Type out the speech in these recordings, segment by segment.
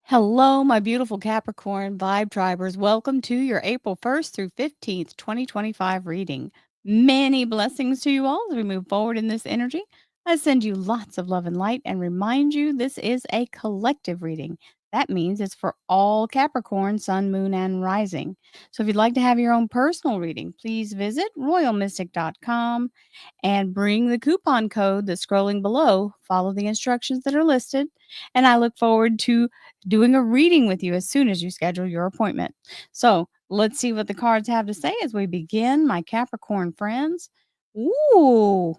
Hello, my beautiful Capricorn vibe tribers. Welcome to your April 1st through 15th, 2025 reading. Many blessings to you all as we move forward in this energy. I send you lots of love and light and remind you this is a collective reading. That means it's for all Capricorn, Sun, Moon, and Rising. So if you'd like to have your own personal reading, please visit royalmystic.com and bring the coupon code that's scrolling below. Follow the instructions that are listed. And I look forward to doing a reading with you as soon as you schedule your appointment. So let's see what the cards have to say as we begin, my Capricorn friends. Ooh.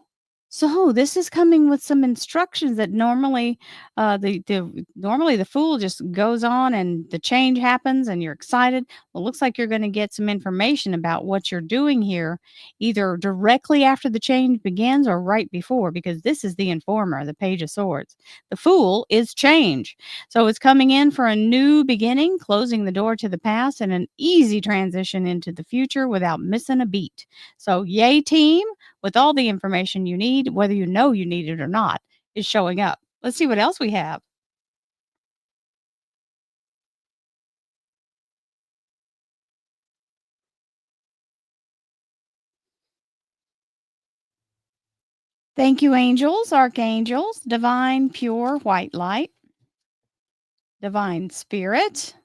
So this is coming with some instructions that normally normally the fool just goes on and the change happens and you're excited. Well, it looks like you're going to get some information about what you're doing here either directly after the change begins or right before, because this is the informer, the Page of Swords. The Fool is change. So it's coming in for a new beginning, closing the door to the past, and an easy transition into the future without missing a beat. So, yay, team, with all the information you need, whether you know you need it or not, is showing up. Let's see what else we have. Thank you, angels, archangels, divine, pure white light, divine spirit.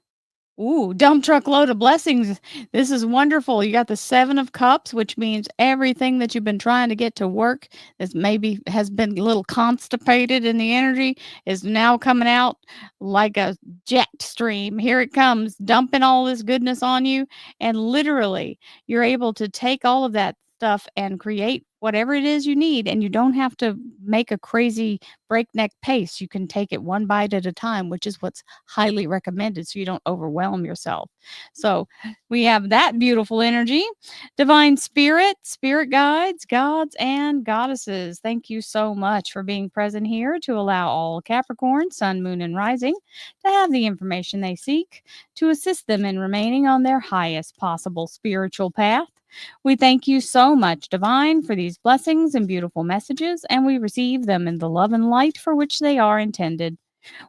Ooh, dump truck load of blessings. This is wonderful. You got the 7 of cups, which means everything that you've been trying to get to work that maybe has been a little constipated in the energy is now coming out like a jet stream. Here it comes, dumping all this goodness on you. And literally, you're able to take all of that stuff and create whatever it is you need. And you don't have to make a crazy breakneck pace. You can take it one bite at a time, which is what's highly recommended so you don't overwhelm yourself. So we have that beautiful energy. Divine spirit, spirit guides, gods, and goddesses. Thank you so much for being present here to allow all Capricorn, Sun, Moon, and Rising to have the information they seek to assist them in remaining on their highest possible spiritual path. We thank you so much, Divine, for these blessings and beautiful messages, and we receive them in the love and light for which they are intended.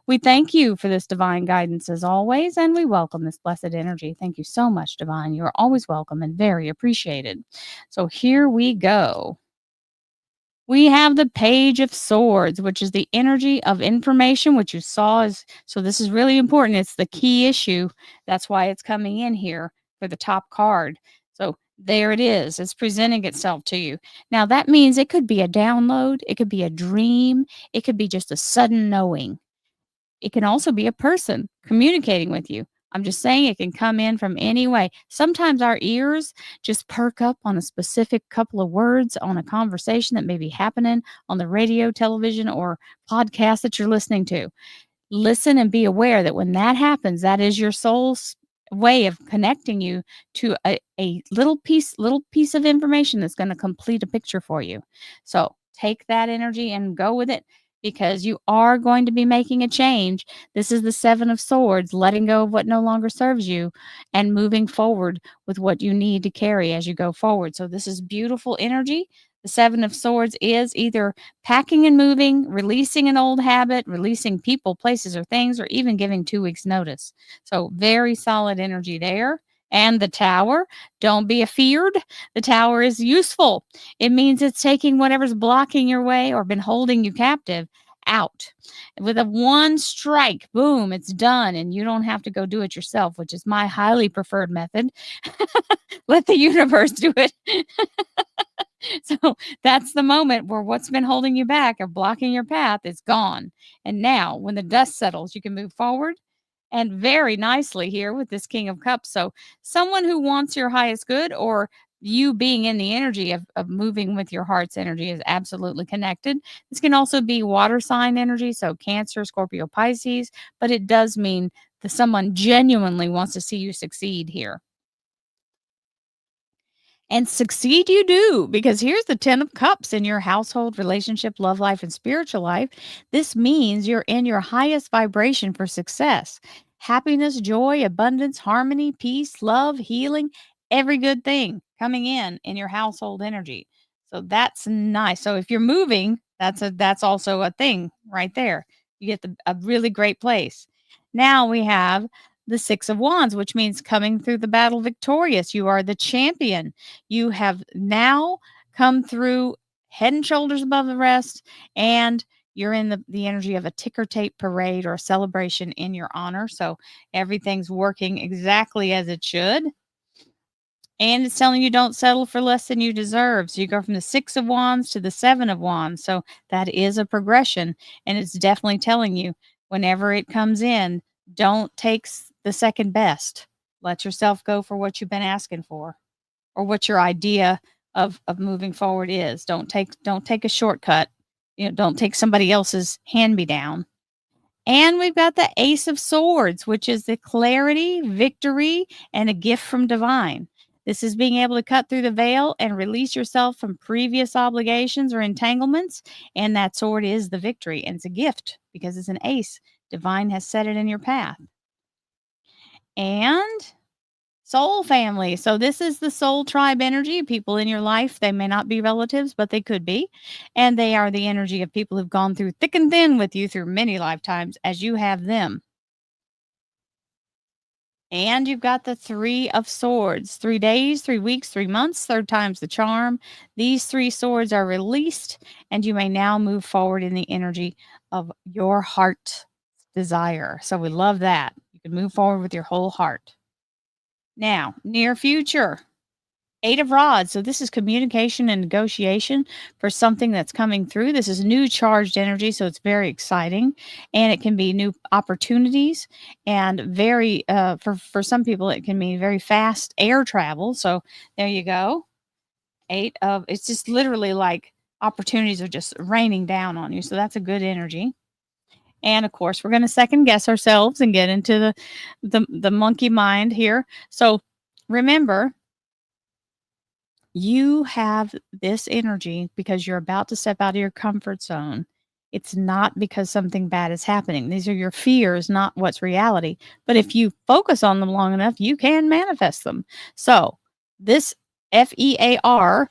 We thank you for this divine guidance as always, and we welcome this blessed energy. Thank you so much, Divine. You are always welcome and very appreciated. So here we go. We have the Page of Swords, which is the energy of information, which you saw is so this is really important. It's the key issue. That's why it's coming in here for the top card. So there it is. It's presenting itself to you. Now that means it could be a download, it could be a dream, it could be just a sudden knowing. It can also be a person communicating with you. I'm just saying it can come in from any way. Sometimes our ears just perk up on a specific couple of words on a conversation that may be happening on the radio, television, or podcast that you're listening to. Listen and be aware that when that happens, that is your soul's way of connecting you to a little piece of information that's going to complete a picture for you. So take that energy and go with it because you are going to be making a change. This is the 7 of Swords, letting go of what no longer serves you and moving forward with what you need to carry as you go forward. So this is beautiful energy. The 7 of Swords is either packing and moving, releasing an old habit, releasing people, places, or things, or even giving 2 weeks' notice. So, very solid energy there. And the Tower, don't be afeared. The Tower is useful. It means it's taking whatever's blocking your way or been holding you captive out. With a one strike, boom, it's done. And you don't have to go do it yourself, which is my highly preferred method. Let the universe do it. So that's the moment where what's been holding you back or blocking your path is gone. And now, when the dust settles, you can move forward and very nicely here with this King of Cups. So, someone who wants your highest good or you being in the energy of moving with your heart's energy is absolutely connected. This can also be water sign energy, so Cancer, Scorpio, Pisces, but it does mean that someone genuinely wants to see you succeed here. And succeed you do, because here's the 10 of cups in your household, relationship, love life, and spiritual life. This means you're in your highest vibration for success. Happiness, joy, abundance, harmony, peace, love, healing, every good thing coming in your household energy. So that's nice. So if you're moving, that's also a thing right there. You get a really great place. Now we have the Six of Wands, which means coming through the battle victorious. You are the champion. You have now come through head and shoulders above the rest, and you're in the energy of a ticker tape parade or a celebration in your honor. So everything's working exactly as it should. And it's telling you don't settle for less than you deserve. So you go from the Six of Wands to the Seven of Wands. So that is a progression. And it's definitely telling you whenever it comes in, don't take the second best. Let yourself go for what you've been asking for or what your idea of moving forward is. Don't take a shortcut. Don't take somebody else's hand me down. And we've got the Ace of Swords, which is the clarity, victory, and a gift from divine. This is being able to cut through the veil and release yourself from previous obligations or entanglements. And that sword is the victory. And it's a gift because it's an ace. Divine has set it in your path. And soul family. So this is the soul tribe energy. People in your life, they may not be relatives, but they could be. And they are the energy of people who've gone through thick and thin with you through many lifetimes as you have them. And you've got the Three of Swords. 3 days, 3 weeks, 3 months, third time's the charm. These 3 swords are released, and you may now move forward in the energy of your heart desire. So we love that. You can move forward with your whole heart. Now, near future. 8 of Rods. So this is communication and negotiation for something that's coming through. This is new charged energy, so it's very exciting, and it can be new opportunities and very for some people it can mean very fast air travel. So there you go. 8 of it's just literally like opportunities are just raining down on you. So that's a good energy. And of course, we're going to second guess ourselves and get into the monkey mind here. So remember, you have this energy because you're about to step out of your comfort zone. It's not because something bad is happening. These are your fears, not what's reality. But if you focus on them long enough, you can manifest them. So, this FEAR,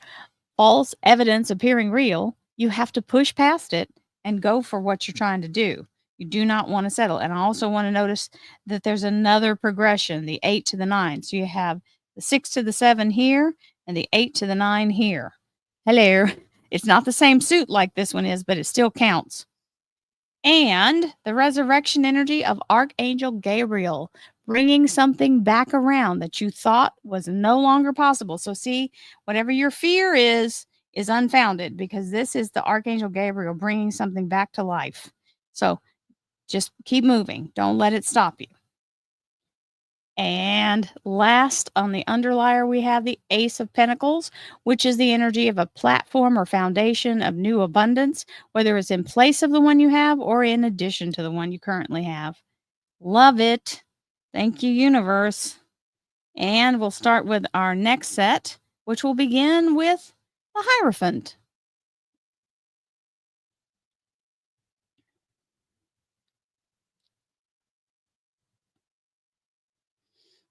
false evidence appearing real, you have to push past it and go for what you're trying to do. You do not want to settle. And I also want to notice that there's another progression, the 8 to the 9. So you have the 6 to the 7 here and the 8 to the 9 here. Hello. It's not the same suit like this one is, but it still counts. And the resurrection energy of Archangel Gabriel, bringing something back around that you thought was no longer possible. So see, whatever your fear is unfounded because this is the Archangel Gabriel bringing something back to life. So just keep moving. Don't let it stop you. And last on the underlier, we have the Ace of Pentacles, which is the energy of a platform or foundation of new abundance, whether it's in place of the one you have or in addition to the one you currently have. Love it. Thank you, universe. And we'll start with our next set, which will begin with the Hierophant.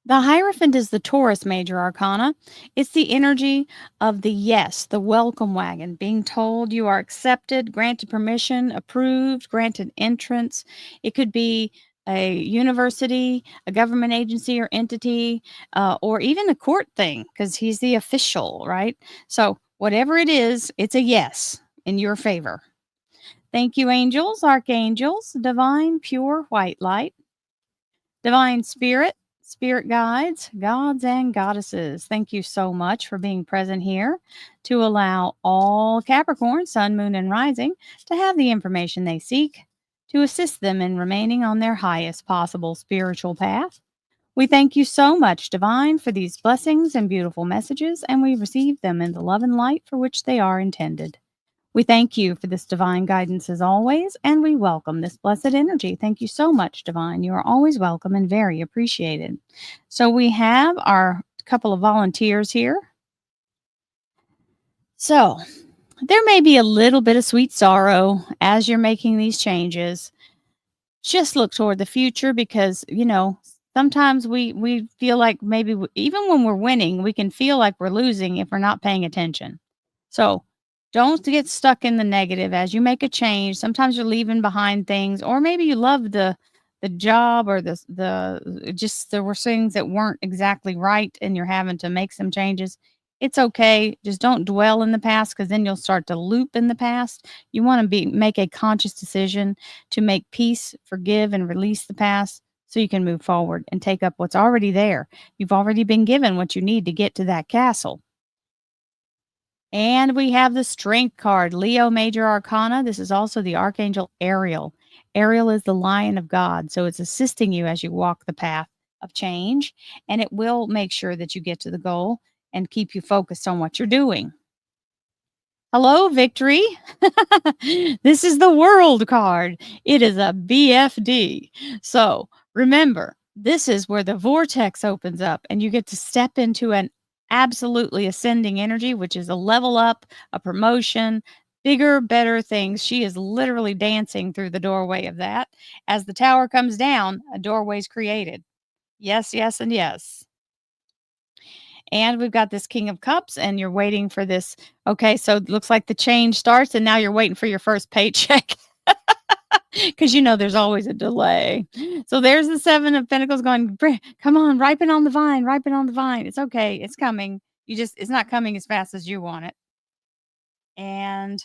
The Hierophant is the Taurus major arcana. It's the energy of the yes, the welcome wagon, being told you are accepted, granted permission, approved, granted entrance. It could be a university, a government agency or entity, or even a court thing, because he's the official, right? So, whatever it is, it's a yes in your favor. Thank you, angels, archangels, divine, pure white light. Divine Spirit, Spirit guides, gods and goddesses, thank you so much for being present here to allow all Capricorn, Sun, Moon, and Rising to have the information they seek to assist them in remaining on their highest possible spiritual path. We thank you so much, Divine, for these blessings and beautiful messages, and we receive them in the love and light for which they are intended. We thank you for this divine guidance as always, and we welcome this blessed energy. Thank you so much, Divine. You are always welcome and very appreciated. So we have our couple of volunteers here. So there may be a little bit of sweet sorrow as you're making these changes. Just look toward the future because, sometimes we feel like maybe even when we're winning, we can feel like we're losing if we're not paying attention. So don't get stuck in the negative as you make a change. Sometimes you're leaving behind things, or maybe you love the the job or the just there were things that weren't exactly right and you're having to make some changes. It's okay. Just don't dwell in the past because then you'll start to loop in the past. You want to make a conscious decision to make peace, forgive, and release the past so you can move forward and take up what's already there. You've already been given what you need to get to that castle. And we have the Strength card, Leo Major Arcana. This is also the Archangel Ariel. Ariel is the Lion of God, so it's assisting you as you walk the path of change, and it will make sure that you get to the goal and keep you focused on what you're doing. Hello, Victory. This is the World card. It is a BFD. So remember, this is where the vortex opens up and you get to step into an absolutely ascending energy, which is a level up, a promotion, bigger, better things. She is literally dancing through the doorway of that. As the tower comes down, a doorway is created. Yes, yes, and yes. And we've got this King of Cups, and you're waiting for this. Okay, so it looks like the change starts, and now you're waiting for your first paycheck because you know there's always a delay. So there's the Seven of Pentacles going, come on, ripen on the vine, ripen on the vine. It's okay, it's coming. It's not coming as fast as you want it. And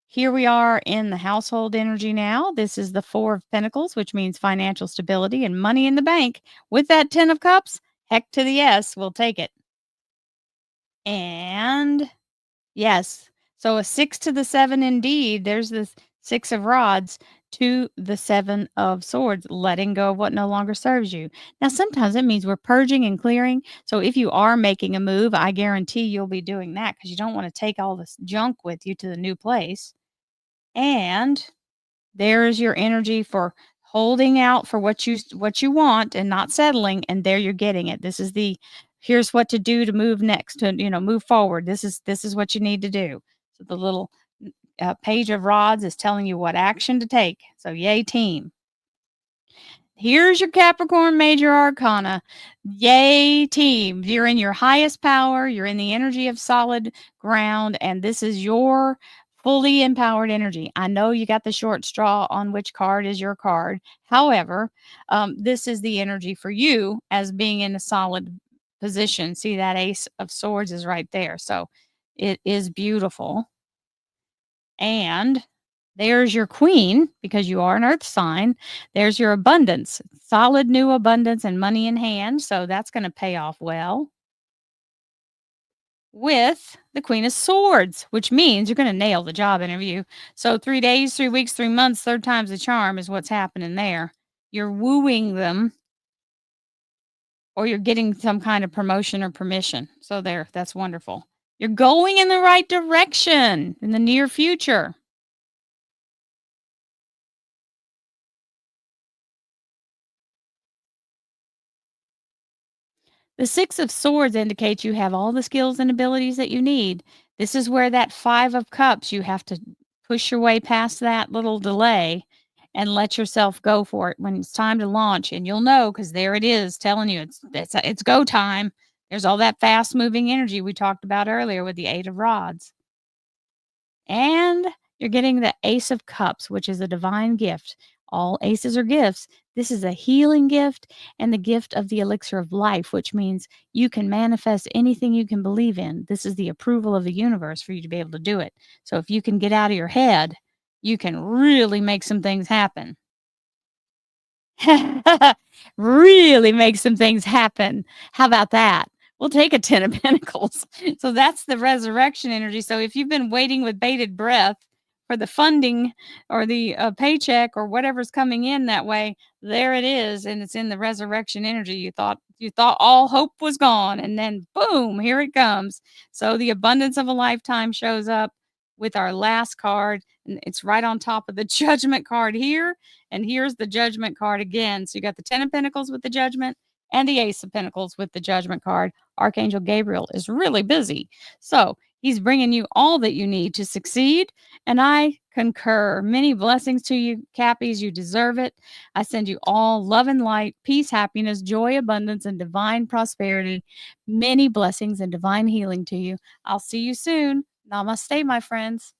here we are in the household energy now. This is the Four of Pentacles, which means financial stability and money in the bank. With that Ten of Cups, heck to the yes, we'll take it. And yes, so a 6 to the 7 indeed. There's the 6 of rods to the 7 of swords, letting go of what no longer serves you. Now, sometimes it means we're purging and clearing. So if you are making a move, I guarantee you'll be doing that because you don't want to take all this junk with you to the new place. And there's your energy for holding out for what you want and not settling, and there you're getting it. This is the here's what to do to move next, to move forward. This is what you need to do. So the little page of rods is telling you what action to take. So yay team. Here's your Capricorn Major Arcana. Yay, team. You're in your highest power. You're in the energy of solid ground, and this is your fully empowered energy. I know you got the short straw on which card is your card. However, this is the energy for you as being in a solid position. See, that Ace of Swords is right there. So it is beautiful. And there's your queen, because you are an earth sign. There's your abundance, solid new abundance and money in hand. So that's going to pay off well. With the Queen of Swords, which means you're going to nail the job interview. So 3 days, 3 weeks, 3 months, third time's the charm is what's happening there. You're wooing them or you're getting some kind of promotion or permission. So that's wonderful. You're going in the right direction in the near future. The Six of Swords indicates you have all the skills and abilities that you need. This is where that Five of Cups, you have to push your way past that little delay and let yourself go for it when it's time to launch. And you'll know because there it is telling you it's go time. There's all that fast moving energy we talked about earlier with the Eight of Rods. And you're getting the Ace of Cups, which is a divine gift. All aces are gifts. This is a healing gift and the gift of the elixir of life, which means you can manifest anything you can believe in. This is the approval of the universe for you to be able to do it. So if you can get out of your head, you can really make some things happen. Really make some things happen. How about that? We'll take a 10 of Pentacles. So that's the resurrection energy. So if you've been waiting with bated breath for the funding or the paycheck or whatever's coming in that way, there it is, and it's in the resurrection energy. You thought all hope was gone, and then boom, here it comes. So the abundance of a lifetime shows up with our last card, and it's right on top of the Judgment card here, and here's the Judgment card again. So you got the 10 of Pentacles with the Judgment and the Ace of Pentacles with the Judgment card. Archangel Gabriel is really busy. So he's bringing you all that you need to succeed. And I concur. Many blessings to you, Cappies. You deserve it. I send you all love and light, peace, happiness, joy, abundance, and divine prosperity. Many blessings and divine healing to you. I'll see you soon. Namaste, my friends.